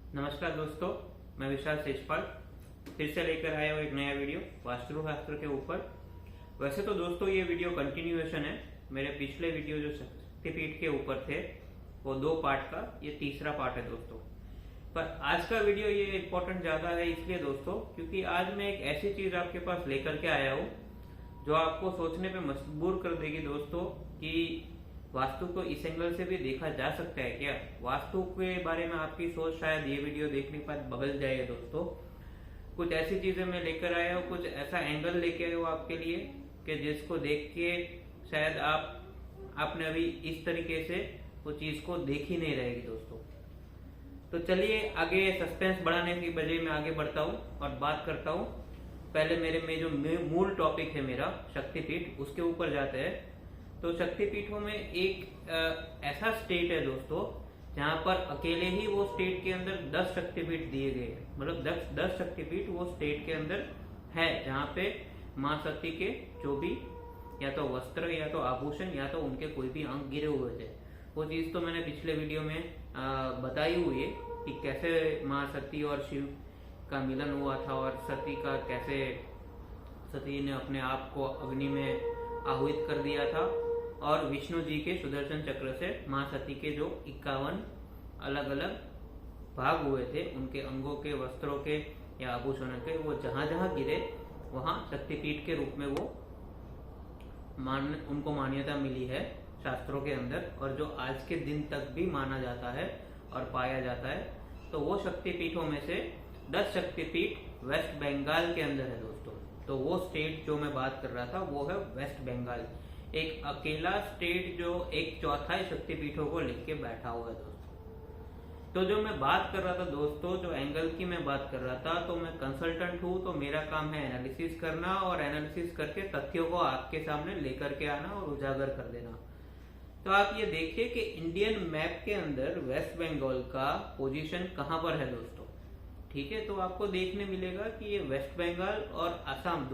नमस्कार दोस्तों, मैं विशाल सेजपाल फिर से लेकर आया हूँ एक नया वीडियो वास्तुशास्त्र के ऊपर। वैसे तो दोस्तों ये वीडियो कंटिन्यूएशन है। मेरे पिछले वीडियो जो शक्तिपीठ के ऊपर थे वो 2 पार्ट का, ये तीसरा पार्ट है दोस्तों। पर आज का वीडियो ये इम्पोर्टेंट ज्यादा है इसलिए दोस्तों क्योंकि आज मैं एक ऐसी चीज आपके पास लेकर के आया हूँ जो आपको सोचने पे मजबूर कर देगी दोस्तों कि वास्तु को इस एंगल से भी देखा जा सकता है क्या। वास्तु के बारे में आपकी सोच शायद ये वीडियो देखने के बाद बदल जाए दोस्तों। कुछ ऐसी चीजें मैं लेकर आया हूँ, कुछ ऐसा एंगल लेके आया हूँ आपके लिए कि जिसको देख के शायद आपने अभी इस तरीके से वो चीज को देख ही नहीं रहेगी दोस्तों। तो चलिए आगे सस्पेंस बढ़ाने की बजाय मैं आगे बढ़ता हूँ और बात करता हूँ। पहले मेरे में जो मूल टॉपिक है मेरा शक्तिपीठ, उसके ऊपर जाते हैं। तो शक्तिपीठों में एक ऐसा स्टेट है दोस्तों जहां पर अकेले ही वो स्टेट के अंदर 10 शक्तिपीठ दिए गए हैं। मतलब 10 शक्तिपीठ वो स्टेट के अंदर है जहां पे मां सती के जो भी या तो वस्त्र या तो आभूषण या तो उनके कोई भी अंग गिरे हुए थे। वो चीज तो मैंने पिछले वीडियो में बताई हुई है कि कैसे मां सती और शिव का मिलन हुआ था और सती का कैसे सती ने अपने आप को अग्नि में आहुति कर दिया था और विष्णु जी के सुदर्शन चक्र से मां सती के जो 51 अलग अलग भाग हुए थे उनके अंगों के, वस्त्रों के या आभूषणों के, वो जहां जहां गिरे वहां शक्तिपीठ के रूप में वो उनको मान्यता मिली है शास्त्रों के अंदर, और जो आज के दिन तक भी माना जाता है और पाया जाता है। तो वो शक्तिपीठों में से 10 शक्तिपीठ वेस्ट बंगाल के अंदर है दोस्तों। तो वो स्टेट जो मैं बात कर रहा था वो है वेस्ट बंगाल, एक अकेला स्टेट जो 1/4 शक्तिपीठों को लेके बैठा हुआ है दोस्तों। तो जो मैं बात कर रहा था दोस्तों, जो एंगल की मैं बात कर रहा था, तो मैं कंसल्टेंट हूं, तो मेरा काम है एनालिसिस करना और एनालिसिस करके तथ्यों को आपके सामने लेकर के आना और उजागर कर देना। तो आप ये देखिए कि इंडियन मैप के अंदर वेस्ट बंगाल का पोजीशन कहां पर है दोस्तों। ठीक है, तो आपको देखने मिलेगा कि ये वेस्ट बंगाल और असम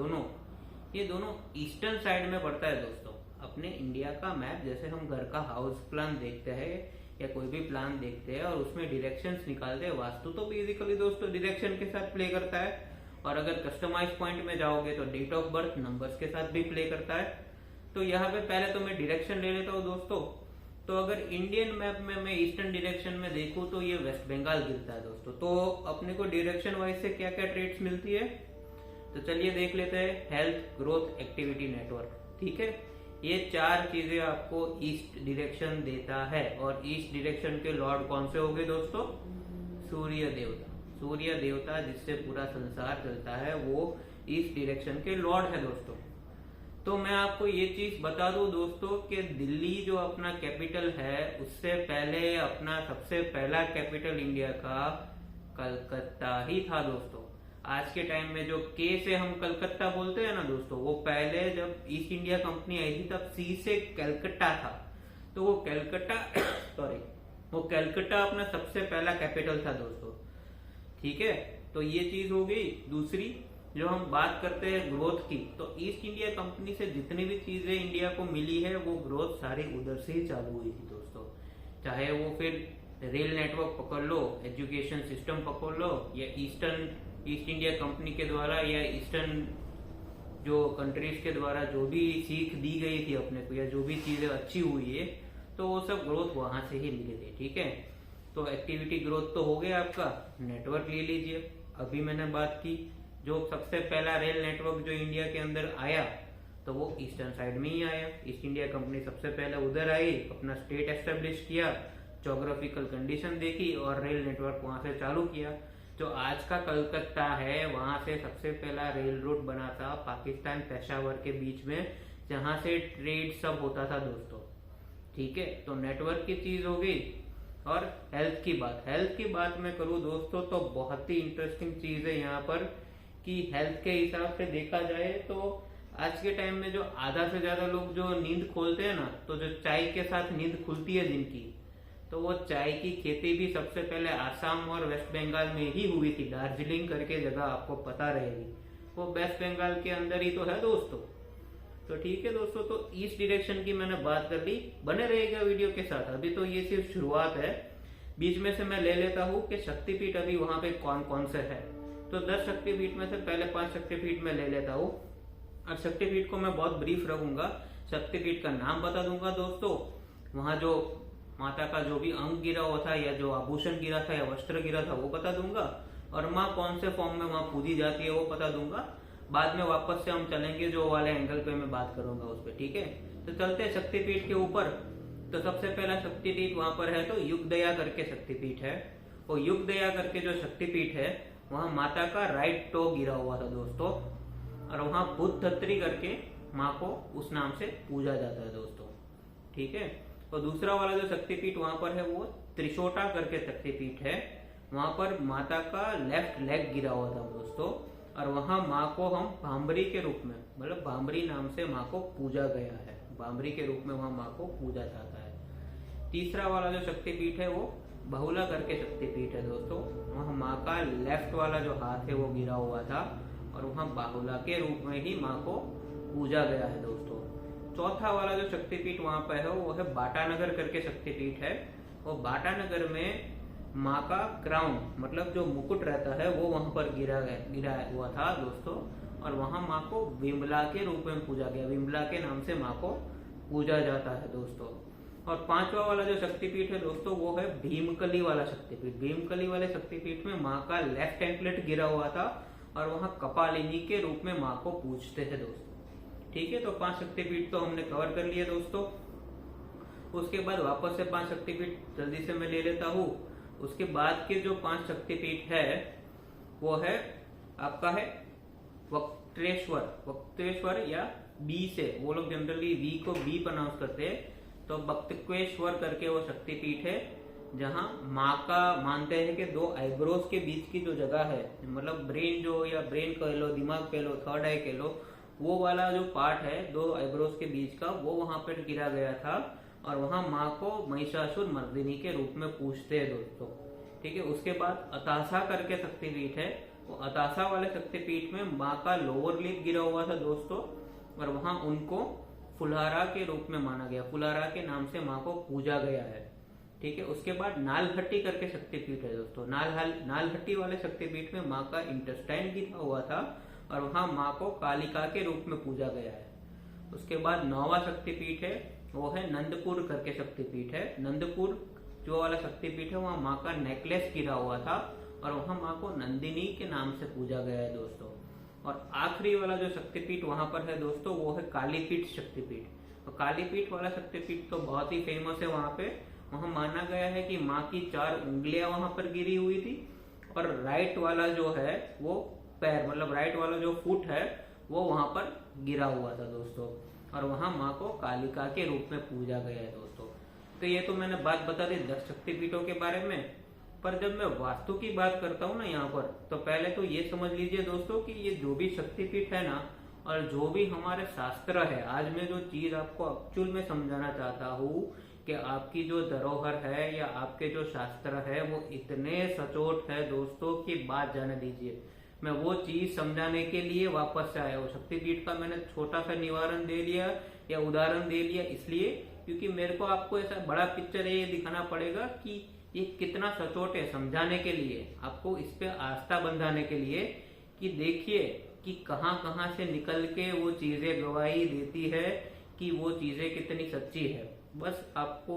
ये दोनों ईस्टर्न साइड में पड़ता है दोस्तों। अपने इंडिया का मैप जैसे हम घर का हाउस प्लान देखते हैं या कोई भी प्लान देखते हैं और उसमें डायरेक्शंस निकालते हैं, वास्तु तो बेसिकली दोस्तों डायरेक्शन के साथ प्ले करता है। और अगर कस्टमाइज पॉइंट में जाओगे तो डेट ऑफ बर्थ नंबर्स के साथ भी प्ले करता है। तो यहाँ पे पहले तो मैं डायरेक्शन ले लेता हूँ दोस्तों। तो अगर इंडियन मैप में मैं ईस्टर्न डायरेक्शन में देखूं तो ये वेस्ट बंगाल गिरता है दोस्तों। तो अपने को डायरेक्शन वाइज से क्या क्या ट्रेड्स मिलती है तो चलिए देख लेते हैं। Health, growth, activity, network. ठीक है, ये 4 चीजें आपको ईस्ट डायरेक्शन देता है। और ईस्ट डायरेक्शन के लॉर्ड कौन से हो गए दोस्तों? सूर्य देवता। सूर्य देवता जिससे पूरा संसार चलता है वो ईस्ट डायरेक्शन के लॉर्ड है दोस्तों। तो मैं आपको ये चीज बता दूं दोस्तों कि दिल्ली जो अपना कैपिटल है उससे पहले अपना सबसे पहला कैपिटल इंडिया का कलकत्ता ही था दोस्तों। आज के टाइम में जो के से हम कलकत्ता बोलते हैं ना दोस्तों, वो पहले जब ईस्ट इंडिया कंपनी आई थी तब सी से कलकत्ता था। तो वो कलकत्ता वो कलकत्ता अपना सबसे पहला कैपिटल था दोस्तों। ठीक है, तो ये चीज हो गई। दूसरी जो हम बात करते हैं ग्रोथ की, तो ईस्ट इंडिया कंपनी से जितनी भी चीजें इंडिया को मिली है वो ग्रोथ सारी उधर से ही चालू हुई थी दोस्तों। चाहे वो फिर रेल नेटवर्क पकड़ लो, एजुकेशन सिस्टम पकड़ लो, या ईस्ट इंडिया कंपनी के द्वारा या ईस्टर्न जो कंट्रीज के द्वारा जो भी सीख दी गई थी अपने को या जो भी चीजें अच्छी हुई है तो वो सब ग्रोथ वहां से ही मिले थे। ठीक है, तो एक्टिविटी ग्रोथ तो हो गया आपका। नेटवर्क ले लीजिए, अभी मैंने बात की जो सबसे पहला रेल नेटवर्क जो इंडिया के अंदर आया तो वो ईस्टर्न साइड में ही आया। ईस्ट इंडिया कंपनी सबसे पहले उधर आई, अपना स्टेट एस्टेब्लिश किया, ज्योग्राफिकल कंडीशन देखी और रेल नेटवर्क वहां से चालू किया। जो आज का कलकत्ता है वहां से सबसे पहला रेल रूट बना था पाकिस्तान पेशावर के बीच में, जहां से ट्रेड सब होता था दोस्तों। ठीक है, तो नेटवर्क की चीज हो गई। और हेल्थ की बात मैं करूं दोस्तों तो बहुत ही इंटरेस्टिंग चीज है यहाँ पर कि हेल्थ के हिसाब से देखा जाए तो आज के टाइम में जो आधा से ज्यादा लोग जो नींद खोलते हैं ना, तो जो चाय के साथ नींद खुलती है जिनकी, तो वो चाय की खेती भी सबसे पहले आसाम और वेस्ट बंगाल में ही हुई थी। दार्जिलिंग करके जगह आपको पता रहेगी, वो वेस्ट बंगाल के अंदर ही तो है दोस्तों। तो ठीक है दोस्तों, तो ईस्ट डायरेक्शन की मैंने बात कर ली। बने रहेगा वीडियो के साथ, अभी तो ये सिर्फ शुरुआत है। बीच में से मैं ले लेता हूँ कि शक्तिपीठ अभी वहां पे कौन कौन से है। तो 10 शक्तिपीठ में से पहले 5 शक्तिपीठ में ले लेता हूँ। और शक्तिपीठ को मैं बहुत ब्रीफ रखूंगा। शक्तिपीठ का नाम बता दूंगा दोस्तों, वहां जो माता का जो भी अंग गिरा हुआ था या जो आभूषण गिरा था या वस्त्र गिरा था वो बता दूंगा, और माँ कौन से फॉर्म में वहां पूजी जाती है वो बता दूंगा। बाद में वापस से हम चलेंगे जो वाले एंगल पे मैं बात करूंगा उस पर, ठीक है। तो चलते हैं शक्तिपीठ के ऊपर। तो सबसे पहला शक्तिपीठ वहां पर है तो युगदया करके शक्तिपीठ है। और युगदया करके जो शक्तिपीठ है वहां माता का राइट टो गिरा हुआ था दोस्तों, और वहां बुद्धत्री करके माँ को उस नाम से पूजा जाता है दोस्तों, ठीक है। और दूसरा वाला जो शक्तिपीठ वहां पर है वो त्रिशोटा करके शक्तिपीठ है। वहां पर माता का लेफ्ट लेग गिरा हुआ था दोस्तों, और वहां माँ को हम भांबरी के रूप में, मतलब भांबरी नाम से माँ को पूजा गया है, भांबरी के रूप में वहां माँ को पूजा जाता है। तीसरा वाला जो शक्तिपीठ है वो बहुला करके शक्तिपीठ है दोस्तों। वहां माँ का लेफ्ट वाला जो हाथ है वो गिरा हुआ था, और वहां बाहुला के रूप में ही माँ को पूजा गया है दोस्तों। चौथा वाला जो शक्तिपीठ वहां पर है वो है बाटानगर करके शक्तिपीठ है। और बाटानगर में माँ का क्राउन, मतलब जो मुकुट रहता है वो वहां पर गिरा हुआ था दोस्तों, और वहां माँ को विमला के रूप में पूजा गया, विमला के नाम से माँ को पूजा जाता है दोस्तों। और पांचवा वाला जो शक्तिपीठ है दोस्तों वो है भीमकली वाला शक्तिपीठ। भीमकली वाले शक्तिपीठ में माँ का लेफ्ट एंकलेट गिरा हुआ था, और वहां कपालिनी के रूप में माँ को पूजते हैं दोस्तों, ठीक है। तो 5 शक्तिपीठ तो हमने कवर कर लिए दोस्तों। उसके बाद वापस से 5 शक्तिपीठ जल्दी से मैं ले लेता हूँ। उसके बाद के जो 5 शक्तिपीठ है वो है आपका है वक्त्रेश्वर, वक्तेश्वर या बी से, वो लोग जनरली वी को बी प्रोनाउंस करते हैं, तो वक्तेश्वर करके वो शक्तिपीठ है, जहां माँ का मानते हैं कि 2 आईब्रोज के बीच की जो जगह है, मतलब ब्रेन जो, या ब्रेन कह लो, दिमाग कह लो, थर्ड आई कह लो, वो वाला जो पार्ट है 2 आईब्रोज के बीच का, वो वहां पर गिरा गया था, और वहां माँ को महिषासुर मर्दिनी के रूप में पूजते हैं दोस्तों, ठीक है। उसके बाद अतासा करके शक्तिपीठ है। वो अतासा वाले शक्तिपीठ में माँ का लोअर लिप गिरा हुआ था दोस्तों, और वहां उनको फुलारा के रूप में माना गया, फुलारा के नाम से माँ को पूजा गया है, ठीक है। उसके बाद नालहट्टी करके शक्तिपीठ है दोस्तों। नालहट्टी वाले शक्तिपीठ में माँ का इंटेस्टाइन गिरा हुआ था, और वहां माँ को कालिका के रूप में पूजा गया है। उसके बाद 9वां शक्तिपीठ है वो है नंदपुर करके शक्तिपीठ है। नंदपुर जो वाला शक्तिपीठ है वहां माँ का नेकलेस गिरा हुआ था, और वहां माँ को नंदिनी के नाम से पूजा गया है दोस्तों। और आखिरी वाला जो शक्तिपीठ वहां पर है दोस्तों वो है कालीपीठ शक्तिपीठ। और कालीपीठ वाला शक्तिपीठ तो बहुत ही फेमस है वहां पे। वहां माना गया है कि माँ की 4 उंगलियां वहां पर गिरी हुई थी, और राइट वाला जो है वो पैर, मतलब राइट वाला जो फुट है वो वहां पर गिरा हुआ था दोस्तों, और वहां माँ को कालिका के रूप में पूजा गया है दोस्तों। तो ये तो मैंने बात बता दी 10 शक्तिपीठों के बारे में। पर जब मैं वास्तु की बात करता हूँ ना यहाँ पर, तो पहले तो ये समझ लीजिए दोस्तों कि ये जो भी शक्तिपीठ है ना, और जो भी हमारे शास्त्र है, आज मैं जो चीज आपको एक्चुअल में समझाना चाहता हूँ कि आपकी जो धरोहर है या आपके जो शास्त्र है वो इतने सचोट है दोस्तों की बात जाने दीजिए। मैं वो चीज समझाने के लिए वापस से आया हूँ। शक्तिपीठ का मैंने छोटा सा निवारण दे लिया या उदाहरण दे लिया, इसलिए क्योंकि मेरे को आपको ऐसा बड़ा पिक्चर ये दिखाना पड़ेगा कि ये कितना सचोट है, समझाने के लिए, आपको इस पे आस्था बंधाने के लिए कि देखिए कि कहाँ कहाँ से निकल के वो चीजें गवाही देती है कि वो चीजें कितनी सच्ची है। बस आपको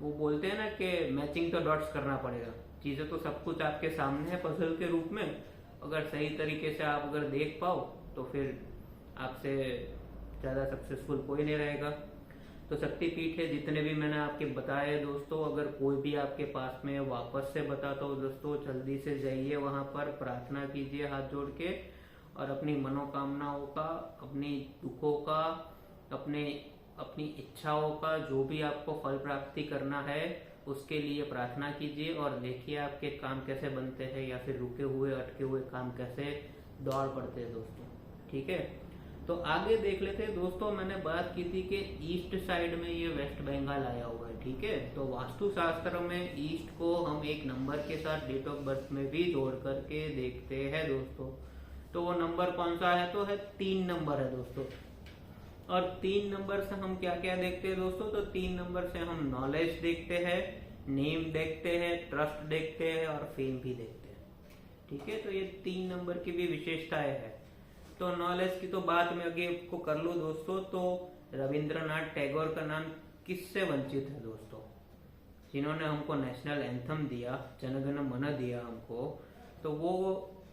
वो बोलते हैं ना कि मैचिंग द डॉट्स करना पड़ेगा। चीजें तो सब कुछ आपके सामने है पजल के रूप में, अगर सही तरीके से आप अगर देख पाओ तो फिर आपसे ज्यादा सक्सेसफुल कोई नहीं रहेगा। तो शक्तिपीठ है जितने भी मैंने आपके बताए दोस्तों, अगर कोई भी आपके पास में वापस से बताता हूँ दोस्तों, जल्दी से जाइए वहां पर, प्रार्थना कीजिए हाथ जोड़ के, और अपनी मनोकामनाओं का, अपनी दुखों का, अपनी इच्छाओं का, जो भी आपको फल प्राप्ति करना है उसके लिए प्रार्थना कीजिए, और देखिए आपके काम कैसे बनते हैं, या फिर रुके हुए अटके हुए काम कैसे दौड़ पड़ते हैं दोस्तों, ठीक है। तो आगे देख लेते हैं दोस्तों। मैंने बात की थी कि ईस्ट साइड में ये वेस्ट बंगाल आया हुआ है, ठीक है। तो वास्तु शास्त्र में ईस्ट को हम एक नंबर के साथ डेट ऑफ बर्थ में भी जोड़ करके देखते हैं दोस्तों। तो वो नंबर कौन सा है, तो है 3 नंबर है दोस्तों। और 3 नंबर से हम क्या क्या देखते हैं दोस्तों, तो 3 नंबर से हम नॉलेज देखते हैं, नेम देखते हैं, ट्रस्ट देखते हैं और फेम भी देखते हैं। ठीक है, तो ये 3 नंबर की भी विशेषताएं है। तो नॉलेज की तो बात मैं आगे आपको कर लूं दोस्तों, तो रविंद्रनाथ टैगोर का नाम किससे वंचित है दोस्तों? जिन्होंने हमको नेशनल एंथम दिया, जनगण मन दिया हमको, तो वो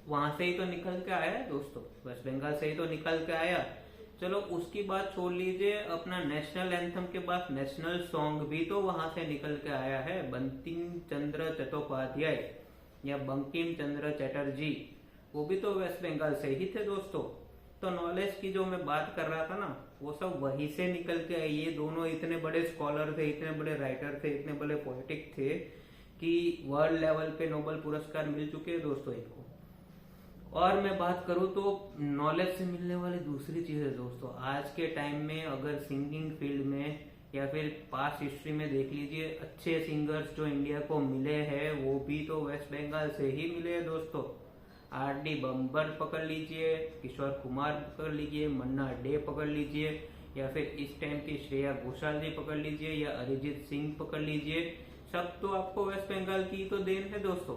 वहां से ही तो निकल के आया है दोस्तों, वेस्ट बंगाल से ही तो निकल के आया। चलो उसकी बात छोड़ लीजिए, अपना नेशनल एंथम के बाद नेशनल सॉन्ग भी तो वहां से निकल के आया है। बंकिम चंद्र चट्टोपाध्याय या बंकिम चंद्र चटर्जी, वो भी तो वेस्ट बंगाल से ही थे दोस्तों। तो नॉलेज की जो मैं बात कर रहा था ना, वो सब वहीं से निकल के आए। ये दोनों इतने बड़े स्कॉलर थे, इतने बड़े राइटर थे, इतने बड़े पोएटिक थे कि वर्ल्ड लेवल पे नोबेल पुरस्कार मिल चुके हैं दोस्तों इनको। और मैं बात करूँ तो नॉलेज से मिलने वाली दूसरी चीज है दोस्तों, आज के टाइम में अगर सिंगिंग फील्ड में या फिर पास्ट हिस्ट्री में देख लीजिए, अच्छे सिंगर्स जो इंडिया को मिले हैं वो भी तो वेस्ट बंगाल से ही मिले हैं दोस्तों। आर.डी. बर्मन पकड़ लीजिए, किशोर कुमार पकड़ लीजिए, मन्ना डे पकड़ लीजिए, या फिर इस टाइम की श्रेया घोषाल जी पकड़ लीजिए, या अरिजीत सिंह पकड़ लीजिए, सब तो आपको वेस्ट बंगाल की तो देन है दोस्तों।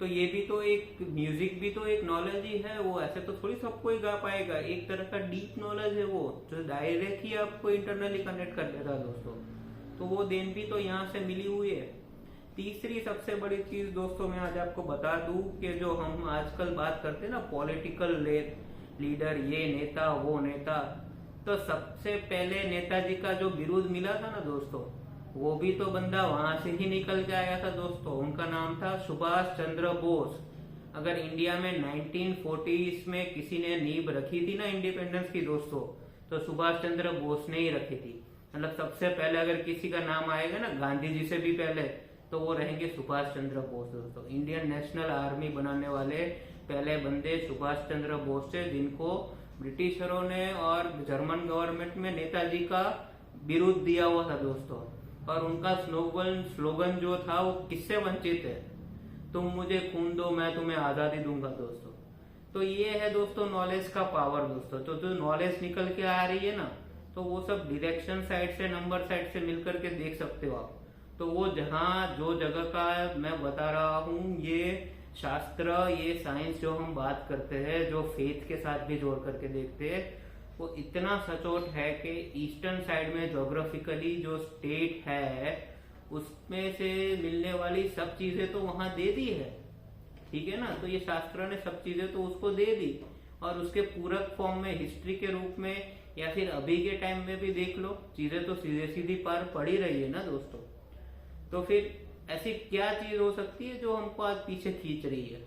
तो ये भी तो एक म्यूजिक भी तो एक नॉलेज ही है, वो ऐसे तो थोड़ी सबको ही गा पाएगा। एक तरह का डीप नॉलेज है वो, जो डायरेक्ट ही आपको इंटरनली कनेक्ट कर देगा दोस्तों। तो वो देन भी तो यहाँ से मिली हुई है। तीसरी सबसे बड़ी चीज दोस्तों मैं आज आपको बता दूं कि जो हम आजकल बात करते हैं ना, पॉलिटिकल लीडर, ये नेता वो नेता, तो सबसे पहले नेताजी का जो बिरुद मिला था ना दोस्तों, वो भी तो बंदा वहां से ही निकल के आया था दोस्तों। उनका नाम था सुभाष चंद्र बोस। अगर इंडिया में 1940s में किसी ने नींव रखी थी ना इंडिपेंडेंस की दोस्तों, तो सुभाष चंद्र बोस ने ही रखी थी। मतलब सबसे पहले अगर किसी का नाम आएगा ना गांधी जी से भी पहले, तो वो रहेंगे सुभाष चंद्र बोस दोस्तों। इंडियन नेशनल आर्मी बनाने वाले पहले बंदे सुभाष चंद्र बोस थे, जिनको ब्रिटिशरों ने और जर्मन गवर्नमेंट में नेताजी का बिरुद दिया हुआ था दोस्तों। और उनका स्लोगन जो था वो किससे वंचित है? तुम मुझे खून दो, मैं तुम्हें आजादी दूंगा दोस्तों। तो ये है दोस्तों नॉलेज का पावर दोस्तों। तो जो नॉलेज निकल के आ रही है ना, तो वो सब डायरेक्शन साइड से, नंबर साइड से मिलकर के देख सकते हो आप। तो वो जहाँ जो जगह का मैं बता रहा हूँ, ये शास्त्र, ये साइंस जो हम बात करते हैं, जो फेथ के साथ भी जोड़ करके देखते हैं, वो इतना सचोट है कि ईस्टर्न साइड में ज्योग्राफिकली जो स्टेट है उसमें से मिलने वाली सब चीजें तो वहां दे दी है। ठीक है ना, तो ये शास्त्र ने सब चीजें तो उसको दे दी, और उसके पूरक फॉर्म में हिस्ट्री के रूप में या फिर अभी के टाइम में भी देख लो, चीजें तो सीधे सीधी पार पड़ ही रही है ना दोस्तों। तो फिर ऐसी क्या चीज हो सकती है जो हमको आज पीछे खींच रही है?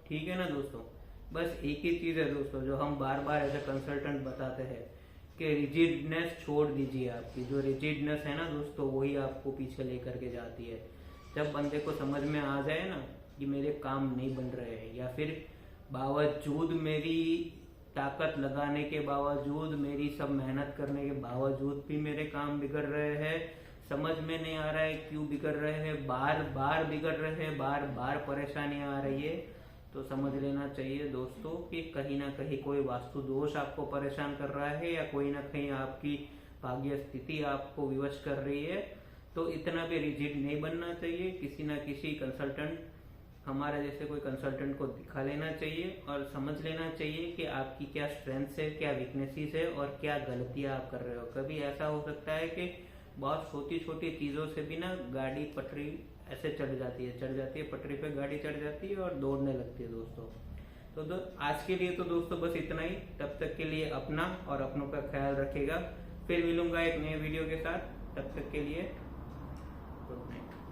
ठीक है ना दोस्तों, बस एक ही चीज है दोस्तों जो हम बार बार एज ए कंसल्टेंट बताते हैं कि रिजिडनेस छोड़ दीजिए। आपकी जो रिजिडनेस है ना दोस्तों, वही आपको पीछे लेकर के जाती है। जब बंदे को समझ में आ जाए ना कि मेरे काम नहीं बन रहे हैं, या फिर बावजूद मेरी ताकत लगाने के बावजूद, मेरी सब मेहनत करने के बावजूद भी मेरे काम बिगड़ रहे हैं, समझ में नहीं आ रहा है क्यों बिगड़ रहे हैं, बार बार बिगड़ रहे हैं, बार बार परेशानियां आ रही है, तो समझ लेना चाहिए दोस्तों कि कहीं ना कहीं कोई वास्तु दोष आपको परेशान कर रहा है, या कोई ना कहीं आपकी भाग्य स्थिति आपको विवश कर रही है। तो इतना भी रिजिड नहीं बनना चाहिए। किसी ना किसी कंसल्टेंट, हमारे जैसे कोई कंसल्टेंट को दिखा लेना चाहिए और समझ लेना चाहिए कि आपकी क्या स्ट्रेंथ्स है, क्या वीकनेसेस है और क्या गलतियां आप कर रहे हो। कभी ऐसा हो सकता है कि बहुत छोटी छोटी चीजों से भी ना गाड़ी पटरी ऐसे चढ़ जाती है पटरी पे गाड़ी चढ़ जाती है और दौड़ने लगती है दोस्तों। तो आज के लिए तो दोस्तों बस इतना ही। तब तक के लिए अपना और अपनों का ख्याल रखिएगा। फिर मिलूंगा एक नए वीडियो के साथ। तब तक के लिए गुड नाइट।